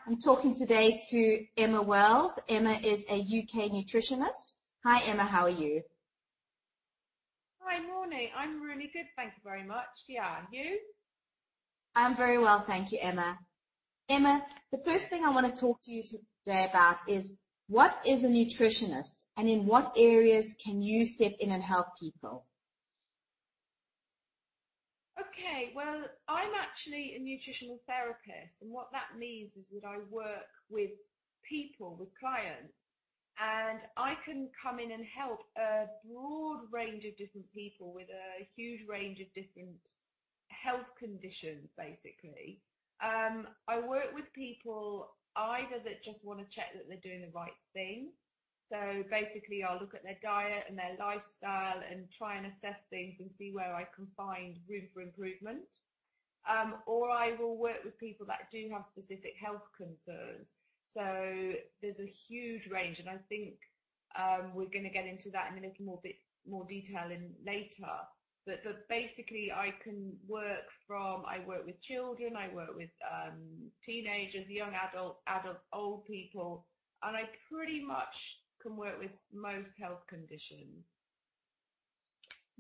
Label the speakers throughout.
Speaker 1: I'm talking today to Emma Wells. Emma is a UK nutritionist. Hi, Emma. How are you?
Speaker 2: Hi, morning. I'm really good, thank you very much. Yeah, you?
Speaker 1: I'm very well, thank you, Emma. Emma, the first thing I want to talk to you today about is what is a nutritionist and in what areas can you step in and help people?
Speaker 2: Okay, well, I'm actually a nutritional therapist, and what that means is that I work with people, with clients, and I can come in and help a broad range of different people with a huge range of different health conditions, basically. I work with people either that just want to check that they're doing the right thing. So basically, I'll look at their diet and their lifestyle and try and assess things and see where I can find room for improvement. Or I will work with people that do have specific health concerns. So there's a huge range, and I think we're going to get into that in a little more detail later. But basically, I work with children, I work with teenagers, young adults, old people, and I pretty much can work with most health conditions.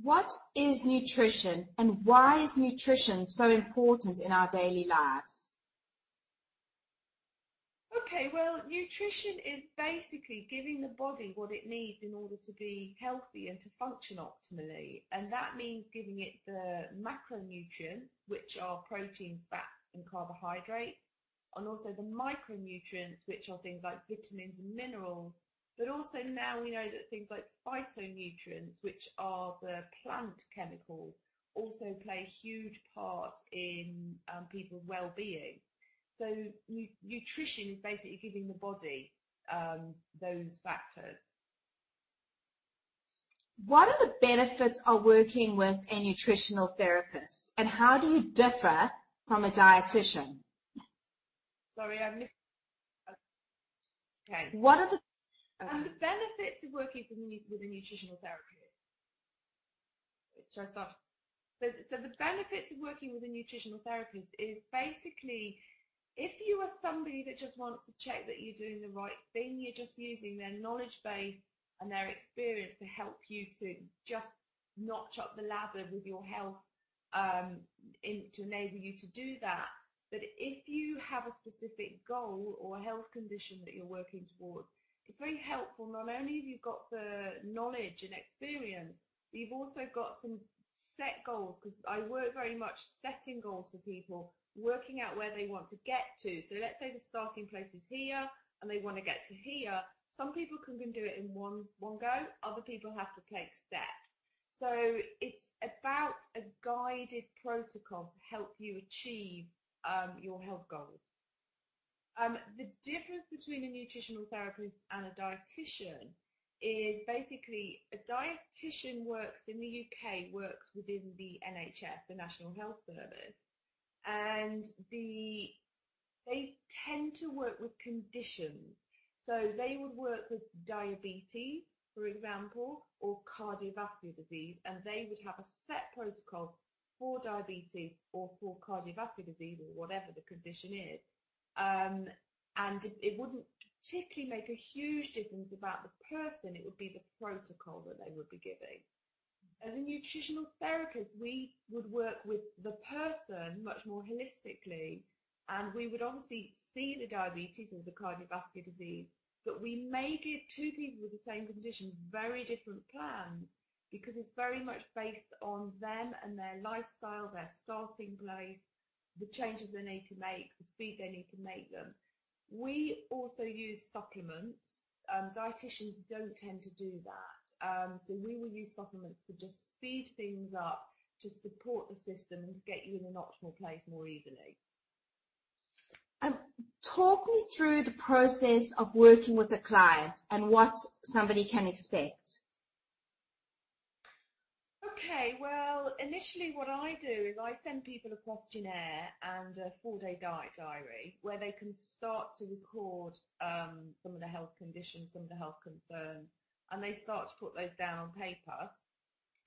Speaker 1: What is nutrition and why is nutrition so important in our daily lives?
Speaker 2: Okay, well, nutrition is basically giving the body what it needs in order to be healthy and to function optimally. And that means giving it the macronutrients, which are protein, fats, and carbohydrates, and also the micronutrients, which are things like vitamins and minerals. But also now we know that things like phytonutrients, which are the plant chemicals, also play a huge part in people's well-being. So nutrition is basically giving the body those factors.
Speaker 1: What are the benefits of working with a nutritional therapist and how do you differ from a dietitian?
Speaker 2: Sorry, I missed. Okay.
Speaker 1: What are the
Speaker 2: And the benefits of working with a nutritional therapist. Should I start? So the benefits of working with a nutritional therapist is basically if you are somebody that just wants to check that you're doing the right thing, you're just using their knowledge base and their experience to help you to just notch up the ladder with your health to enable you to do that. But if you have a specific goal or a health condition that you're working towards, it's very helpful. Not only have you got the knowledge and experience, but you've also got some set goals, because I work very much setting goals for people, working out where they want to get to. So let's say the starting place is here and they want to get to here. Some people can do it in one go, other people have to take steps. So it's about a guided protocol to help you achieve your health goals. The difference between a nutritional therapist and a dietitian is basically a dietitian works in the UK, works within the NHS, the National Health Service, and they tend to work with conditions. So they would work with diabetes, for example, or cardiovascular disease, and they would have a set protocol for diabetes or for cardiovascular disease or whatever the condition is. And it wouldn't particularly make a huge difference about the person, it would be the protocol that they would be giving. As a nutritional therapist, we would work with the person much more holistically, and we would obviously see the diabetes or the cardiovascular disease, but we may give two people with the same condition very different plans because it's very much based on them and their lifestyle, their starting place, the changes they need to make, the speed they need to make them. We also use supplements. Dietitians don't tend to do that. So we will use supplements to just speed things up, to support the system and to get you in an optimal place more easily.
Speaker 1: Talk me through the process of working with a client and what somebody can expect.
Speaker 2: Okay, well, initially what I do is I send people a questionnaire and a 4-day diet diary where they can start to record some of the health conditions, some of the health concerns, and they start to put those down on paper.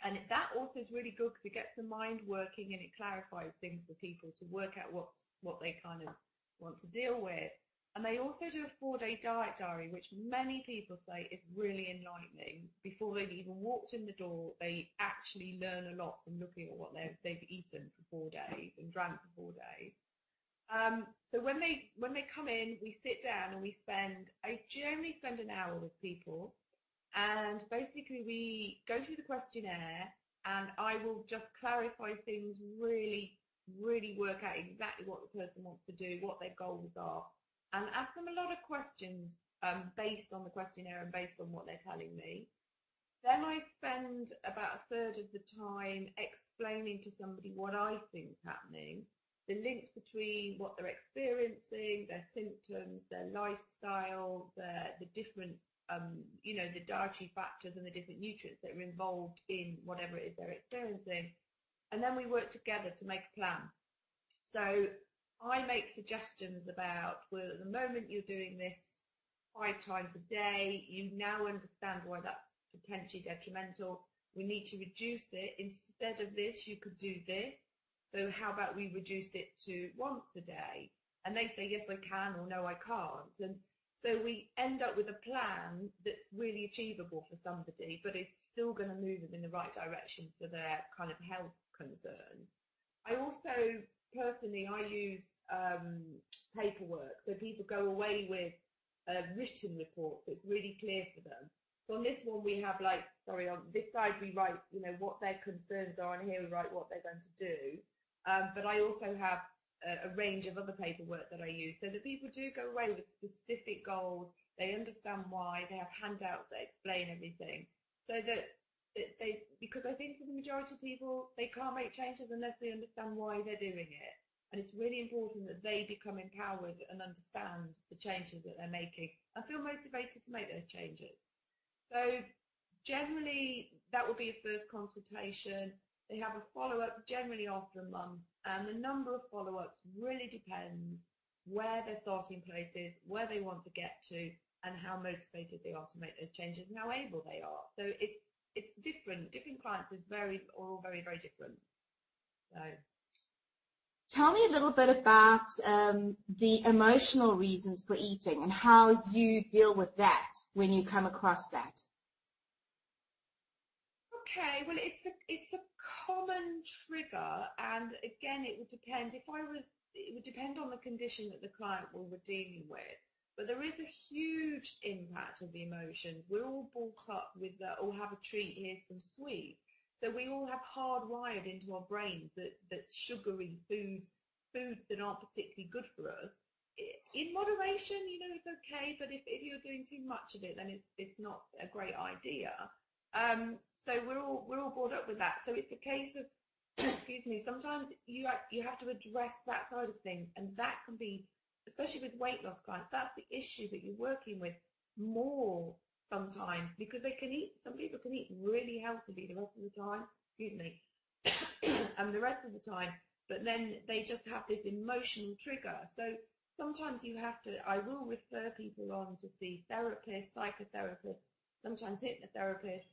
Speaker 2: And that also is really good because it gets the mind working and it clarifies things for people to work out what they kind of want to deal with. And they also do a 4-day diet diary, which many people say is really enlightening. Before they've even walked in the door, they actually learn a lot from looking at what they've eaten for 4 days and drank for 4 days. So when they come in, we sit down and I generally spend an hour with people, and basically we go through the questionnaire, and I will just clarify things, really, really work out exactly what the person wants to do, what their goals are, and ask them a lot of questions based on the questionnaire and based on what they're telling me. Then I spend about a third of the time explaining to somebody what I think's happening, the links between what they're experiencing, their symptoms, their lifestyle, the different, the dietary factors and the different nutrients that are involved in whatever it is they're experiencing. And then we work together to make a plan. So I make suggestions about, well, at the moment you're doing this 5 times a day, you now understand why that's potentially detrimental. We need to reduce it. Instead of this, you could do this. So how about we reduce it to once a day? And they say, yes, I can, or no, I can't. And so we end up with a plan that's really achievable for somebody, but it's still going to move them in the right direction for their kind of health concerns. I also, personally, I use paperwork. So people go away with a written report, so it's really clear for them. So on this one, we have on this side, we write, what their concerns are, and here we write what they're going to do. But I also have a range of other paperwork that I use, so that people do go away with specific goals. They understand why. They have handouts that explain everything, so that because I think for the majority of people, they can't make changes unless they understand why they're doing it. And it's really important that they become empowered and understand the changes that they're making and feel motivated to make those changes. So generally, that would be a first consultation. They have a follow-up generally after a month, and the number of follow-ups really depends where their starting place is, where they want to get to, and how motivated they are to make those changes and how able they are. So it's different. Different clients are all very, very different. So.
Speaker 1: Tell me a little bit about the emotional reasons for eating and how you deal with that when you come across that.
Speaker 2: Okay, well, it's a common trigger, and again, it would depend. It would depend on the condition that the client we were dealing with. But there is a huge impact of the emotions. We're all brought up with oh, have a treat, here's some sweets. So we all have hardwired into our brains that sugary foods that aren't particularly good for us. In moderation, it's okay, but if you're doing too much of it, then it's not a great idea. So we're all brought up with that. So it's a case of, excuse me, sometimes you have to address that side of things, and that can be, especially with weight loss clients, that's the issue that you're working with more sometimes, because some people can eat really healthily the rest of the time, excuse me, and the rest of the time, but then they just have this emotional trigger. So sometimes I will refer people on to see therapists, psychotherapists, sometimes hypnotherapists,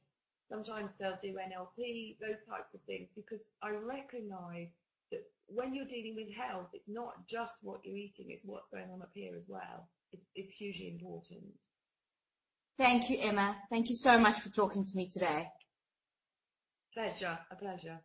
Speaker 2: sometimes they'll do NLP, those types of things, because I recognise that when you're dealing with health, it's not just what you're eating, it's what's going on up here as well. It's hugely important.
Speaker 1: Thank you, Emma. Thank you so much for talking to me today.
Speaker 2: A pleasure.